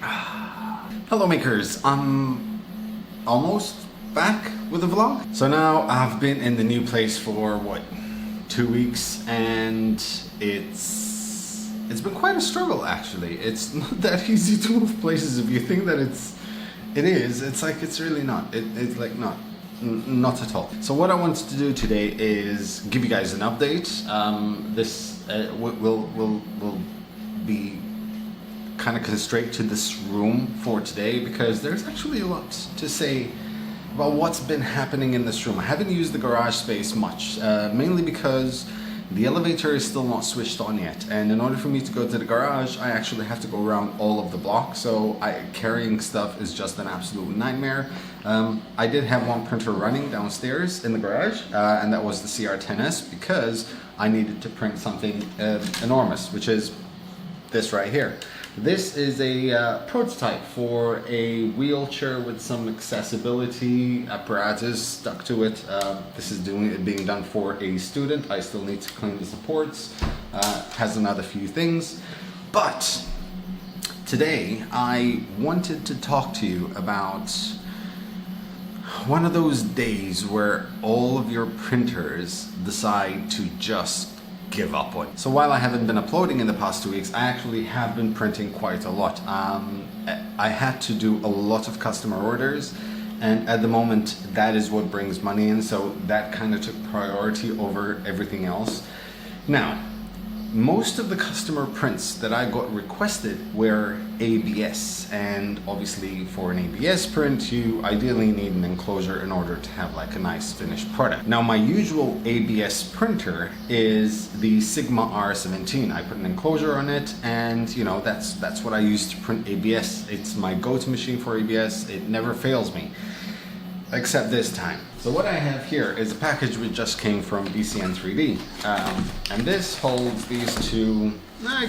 Hello makers, I'm almost back with the vlog. So now I've been in the new place for what, 2 weeks, and it's been quite a struggle actually. It's not that easy to move places. If you think that it is, it's like it's really not. It's like not at all. So what I wanted to do today is give you guys an update. This will be kind of constrained to this room for today because there's actually a lot to say about what's been happening in this room. I haven't used the garage space much, mainly because the elevator is still not switched on yet, and in order for me to go to the garage I actually have to go around all of the block, so carrying stuff is just an absolute nightmare. I did have one printer running downstairs in the garage, and that was the CR10S, because I needed to print something enormous, which is this right here. This is a prototype for a wheelchair with some accessibility apparatus stuck to it. This is being done for a student. I still need to clean the supports. Has another few things. But today I wanted to talk to you about one of those days where all of your printers decide to just give up on. So while I haven't been uploading in the past 2 weeks, I actually have been printing quite a lot. I had to do a lot of customer orders, and at the moment that is what brings money in, so that kind of took priority over everything else. Now, most of the customer prints that I got requested were ABS, and obviously for an ABS print you ideally need an enclosure in order to have like a nice finished product. Now my usual ABS printer is the Sigma R17. I put an enclosure on it, and you know, that's what I use to print ABS. It's my go-to machine for ABS. It never fails me, except this time. So what I have here is a package which just came from BCN 3D, and this holds these two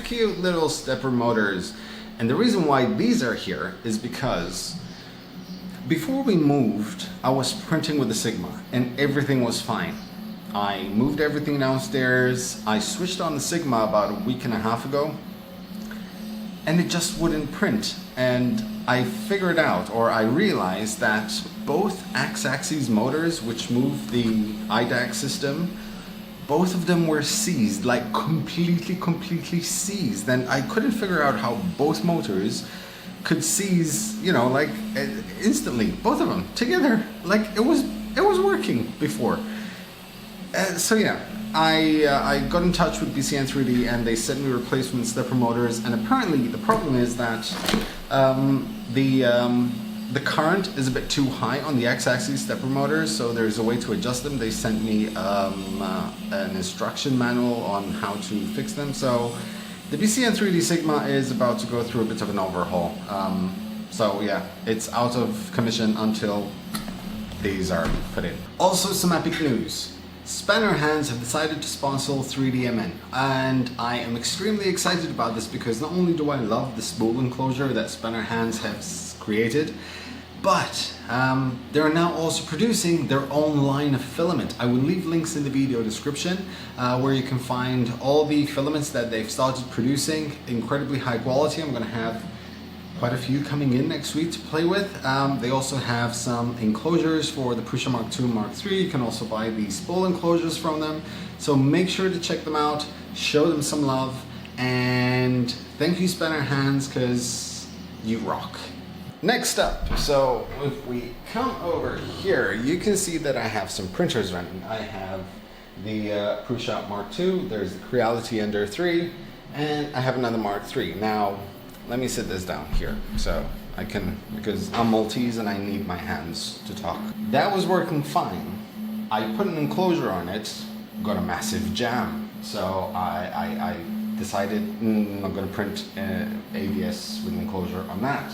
cute little stepper motors. And the reason why these are here is because before we moved, I was printing with the Sigma and everything was fine. I moved everything downstairs. I switched on the Sigma about a week and a half ago, and it just wouldn't print. And I figured out, or I realized, that both X-axis motors, which move the IDAC system, both of them were seized, like completely seized. And I couldn't figure out how both motors could seize, you know, like instantly, both of them together. Like it was working before. So yeah, I got in touch with BCN 3D and they sent me replacement stepper motors, and apparently the problem is that the current is a bit too high on the X-axis stepper motors, so there's a way to adjust them. They sent me an instruction manual on how to fix them. So the BCN 3D Sigma is about to go through a bit of an overhaul. So yeah, it's out of commission until these are put in. Also, some epic news. Spanner Hands have decided to sponsor 3DMN, and I am extremely excited about this because not only do I love the spool enclosure that Spanner Hands has created, but they're now also producing their own line of filament. I will leave links in the video description where you can find all the filaments that they've started producing. Incredibly high quality. I'm going to have quite a few coming in next week to play with. They also have some enclosures for the Prusa Mark II and Mark III. You can also buy the spool enclosures from them. So make sure to check them out, show them some love, and thank you Spanner Hands, because you rock. Next up, so if we come over here, you can see that I have some printers running. I have the Prusa Mark II, there's the Creality Ender 3, and I have another Mark III. Now, let me sit this down here so I can, because I'm Maltese and I need my hands to talk. That was working fine. I put an enclosure on it, got a massive jam. So I decided I'm not going to print ABS with an enclosure on that.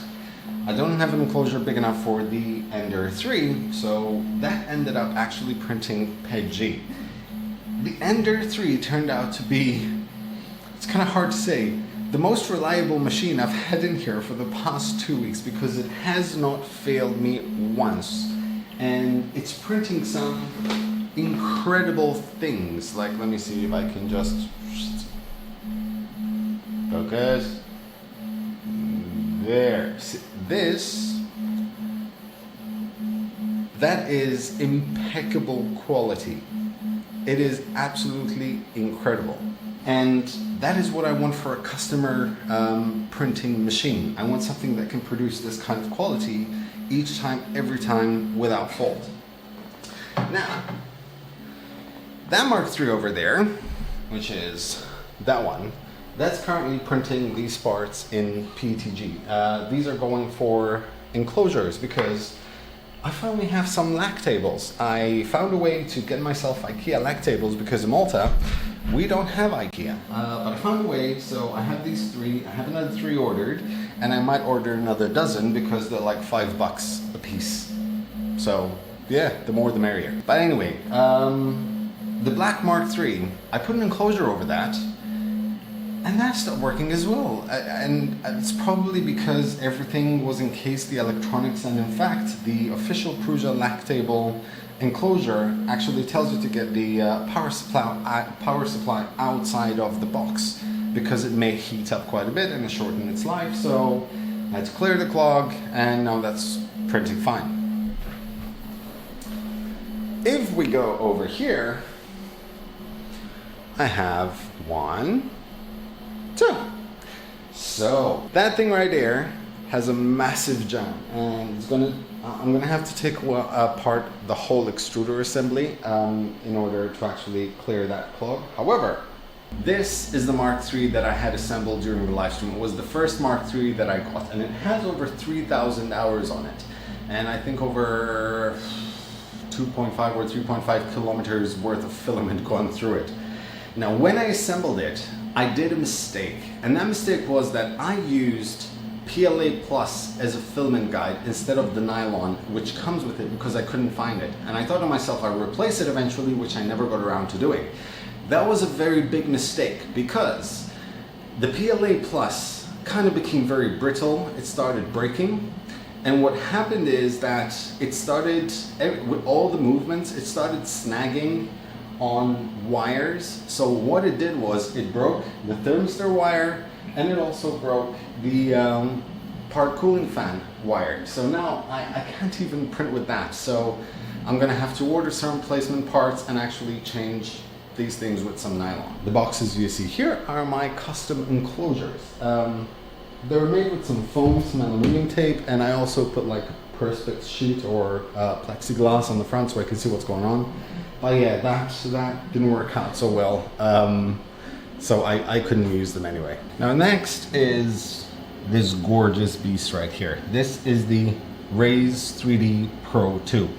I don't have an enclosure big enough for the Ender 3, so that ended up actually printing PEG. The Ender 3 turned out to be, it's kind of hard to say, the most reliable machine I've had in here for the past 2 weeks, because it has not failed me once, and it's printing some incredible things. Like, let me see if I can just focus. There. See, this, that is impeccable quality. It is absolutely incredible. And that is what I want for a customer printing machine. I want something that can produce this kind of quality each time, every time, without fault. Now, that Mark III over there, which is that one, that's currently printing these parts in PETG. These are going for enclosures because I finally have some lac tables. I found a way to get myself IKEA lac tables because in Malta, we don't have IKEA. But I found a way, so I have these 3, I have another 3 ordered, and I might order another dozen because they're like $5 a piece. So yeah, the more the merrier. But anyway, the black Mark III, I put an enclosure over that, and that stopped working as well. And it's probably because everything was encased, the electronics, and in fact, the official Prusa lac table enclosure actually tells you to get the power supply outside of the box because it may heat up quite a bit and shorten its life. So I had to clear the clog, and now that's printing fine. If we go over here, I have 1, 2. So that thing right there has a massive jam, and I'm gonna have to take apart the whole extruder assembly in order to actually clear that clog. However, this is the Mark III that I had assembled during the live stream. It was the first Mark III that I got, and it has over 3,000 hours on it, and I think over 2.5 or 3.5 kilometers worth of filament going through it. Now, when I assembled it, I did a mistake, and that mistake was that I used PLA Plus as a filament guide instead of the nylon which comes with it because I couldn't find it. And I thought to myself I would replace it eventually, which I never got around to doing. That was a very big mistake because the PLA Plus kind of became very brittle. It started breaking, and what happened is that it started, with all the movements, it started snagging on wires. So what it did was it broke the thermistor wire, and it also broke the part cooling fan wire. So now I can't even print with that. So I'm gonna have to order some replacement parts and actually change these things with some nylon. The boxes you see here are my custom enclosures. They're made with some foam, some aluminum tape, and I also put like a perspex sheet or plexiglass on the front so I can see what's going on. But yeah, that didn't work out so well. So I couldn't use them anyway. Now next is this gorgeous beast right here. This is the Raise 3D Pro 2.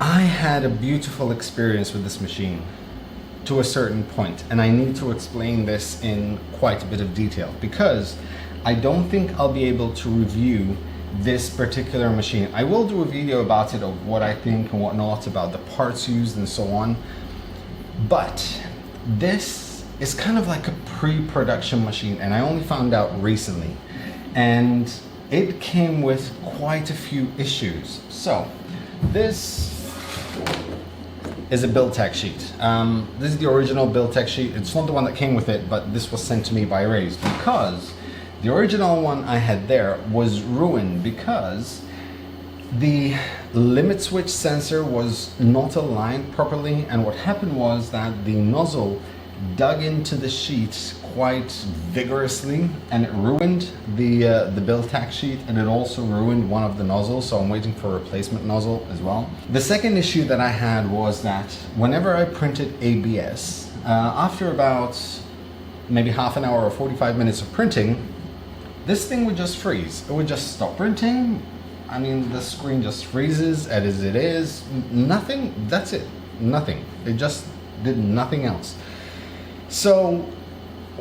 I had a beautiful experience with this machine to a certain point, and I need to explain this in quite a bit of detail because I don't think I'll be able to review this particular machine. I will do a video about it, of what I think and what not, about the parts used and so on, but this is kind of like a pre-production machine, and I only found out recently, and it came with quite a few issues. So this is a build tech sheet. This is the original build tech sheet. It's not the one that came with it, but this was sent to me by Raise because the original one I had there was ruined because the limit switch sensor was not aligned properly, and what happened was that the nozzle dug into the sheet quite vigorously, and it ruined the build tech sheet, and it also ruined one of the nozzles, so I'm waiting for a replacement nozzle as well. The second issue that I had was that whenever I printed ABS, after about maybe half an hour or 45 minutes of printing, this thing would just freeze. It would just stop printing. I mean, the screen just freezes as it is. Nothing, that's it, nothing. It just did nothing else. So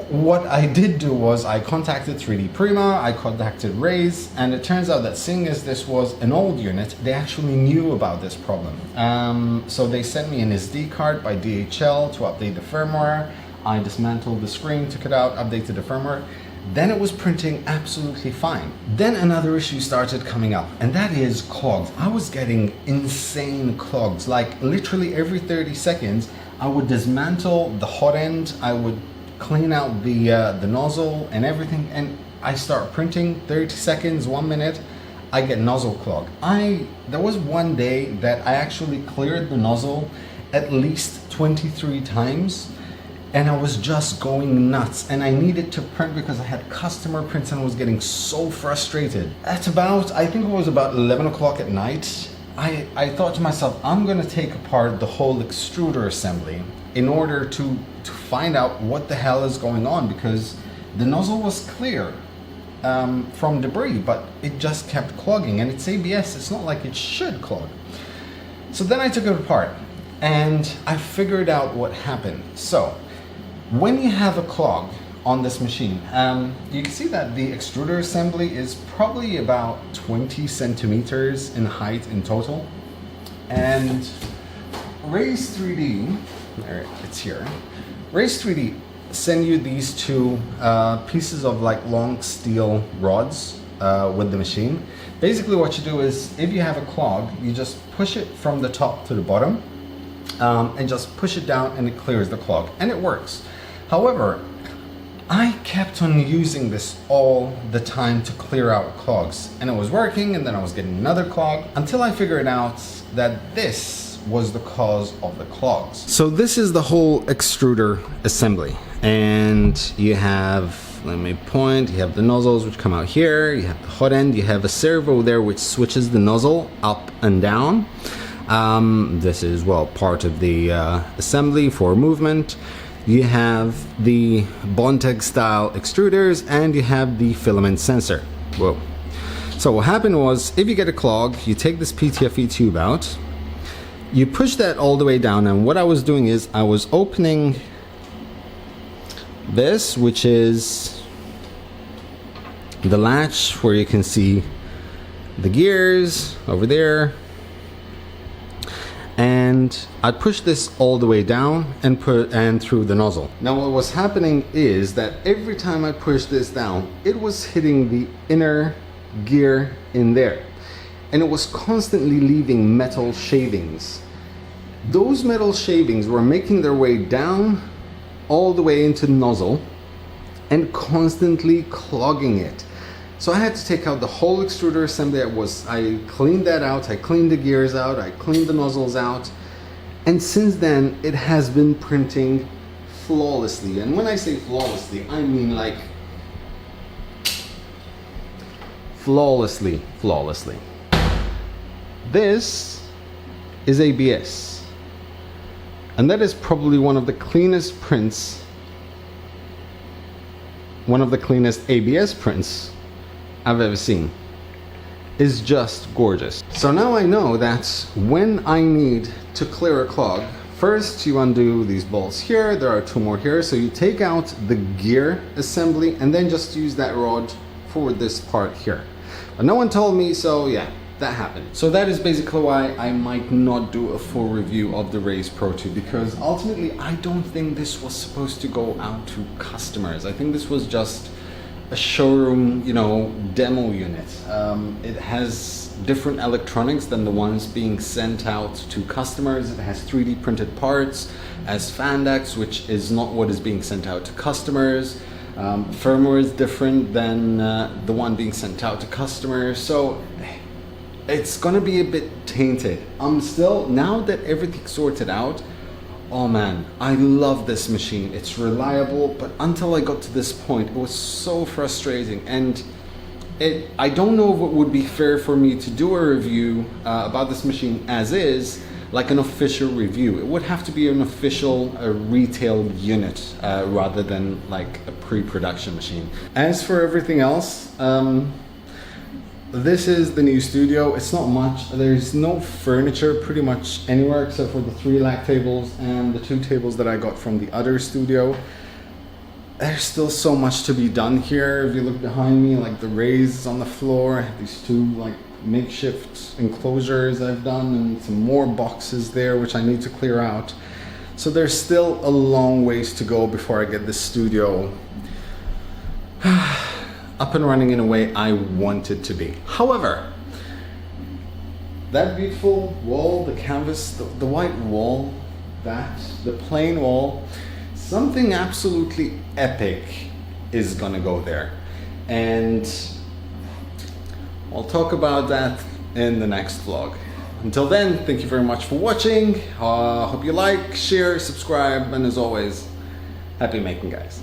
what I did do was I contacted 3D Prima, I contacted Raise, and it turns out that seeing as this was an old unit, they actually knew about this problem. So they sent me an SD card by DHL to update the firmware. I dismantled the screen, took it out, updated the firmware. Then it was printing absolutely fine. Then another issue started coming up, and that is clogs. I was getting insane clogs. Like literally every 30 seconds, I would dismantle the hot end, I would clean out the nozzle and everything, and I start printing. 30 seconds, 1 minute, I get nozzle clog. There was one day that I actually cleared the nozzle at least 23 times, and I was just going nuts, and I needed to print because I had customer prints and I was getting so frustrated. At about, I think it was about 11 o'clock at night, I thought to myself, I'm gonna take apart the whole extruder assembly in order to find out what the hell is going on, because the nozzle was clear from debris, but it just kept clogging, and it's ABS, it's not like it should clog. So then I took it apart and I figured out what happened. So when you have a clog on this machine, you can see that the extruder assembly is probably about 20 centimeters in height in total. And Raise 3D, there, it's here. Raise 3D send you these two pieces of like long steel rods with the machine. Basically what you do is, if you have a clog, you just push it from the top to the bottom and just push it down and it clears the clog, and it works. However, I kept on using this all the time to clear out clogs, and it was working, and then I was getting another clog until I figured out that this was the cause of the clogs. So this is the whole extruder assembly, and you have, let me point, you have the nozzles which come out here, you have the hot end, you have a servo there which switches the nozzle up and down. This is, well, part of the assembly for movement. You have the Bondtech style extruders, and you have the filament sensor. Whoa. So what happened was, if you get a clog, you take this PTFE tube out, you push that all the way down, and what I was doing is I was opening this, which is the latch where you can see the gears over there, and I'd push this all the way down and through the nozzle. Now what was happening is that every time I pushed this down, it was hitting the inner gear in there, and it was constantly leaving metal shavings. Those metal shavings were making their way down all the way into the nozzle and constantly clogging it. So I had to take out the whole extruder assembly. I cleaned that out, I cleaned the gears out, I cleaned the nozzles out, and since then it has been printing flawlessly. And when I say flawlessly, I mean like flawlessly. This is ABS, and that is probably one of the cleanest prints, one of the cleanest ABS prints I've ever seen. Is just gorgeous. So now I know that when I need to clear a clog, first you undo these bolts here, there are two more here, so you take out the gear assembly and then just use that rod for this part here. But no one told me, so yeah, that happened. So that is basically why I might not do a full review of the Raise Pro 2, because ultimately I don't think this was supposed to go out to customers. I think this was just a showroom, you know, demo unit. It has different electronics than the ones being sent out to customers. It has 3D printed parts as fan decks, which is not what is being sent out to customers. Firmware is different than the one being sent out to customers, so it's gonna be a bit tainted. I'm still, now that everything's sorted out, oh man, I love this machine. It's reliable, but until I got to this point, it was so frustrating. And I don't know if it would be fair for me to do a review about this machine as is, like an official review. It would have to be an official retail unit rather than like a pre-production machine. As for everything else, this is the new studio. It's not much. There's no furniture pretty much anywhere except for the 3 lag tables and the 2 tables that I got from the other studio. There's still so much to be done here. If you look behind me, like the rails on the floor, I have these 2 like makeshift enclosures I've done, and some more boxes there which I need to clear out. So there's still a long ways to go before I get this studio up and running in a way I want it to be. However, that beautiful wall, the canvas, the white wall, the plain wall, something absolutely epic is gonna go there. And I'll talk about that in the next vlog. Until then, thank you very much for watching. Hope you like, share, subscribe, and as always, happy making, guys.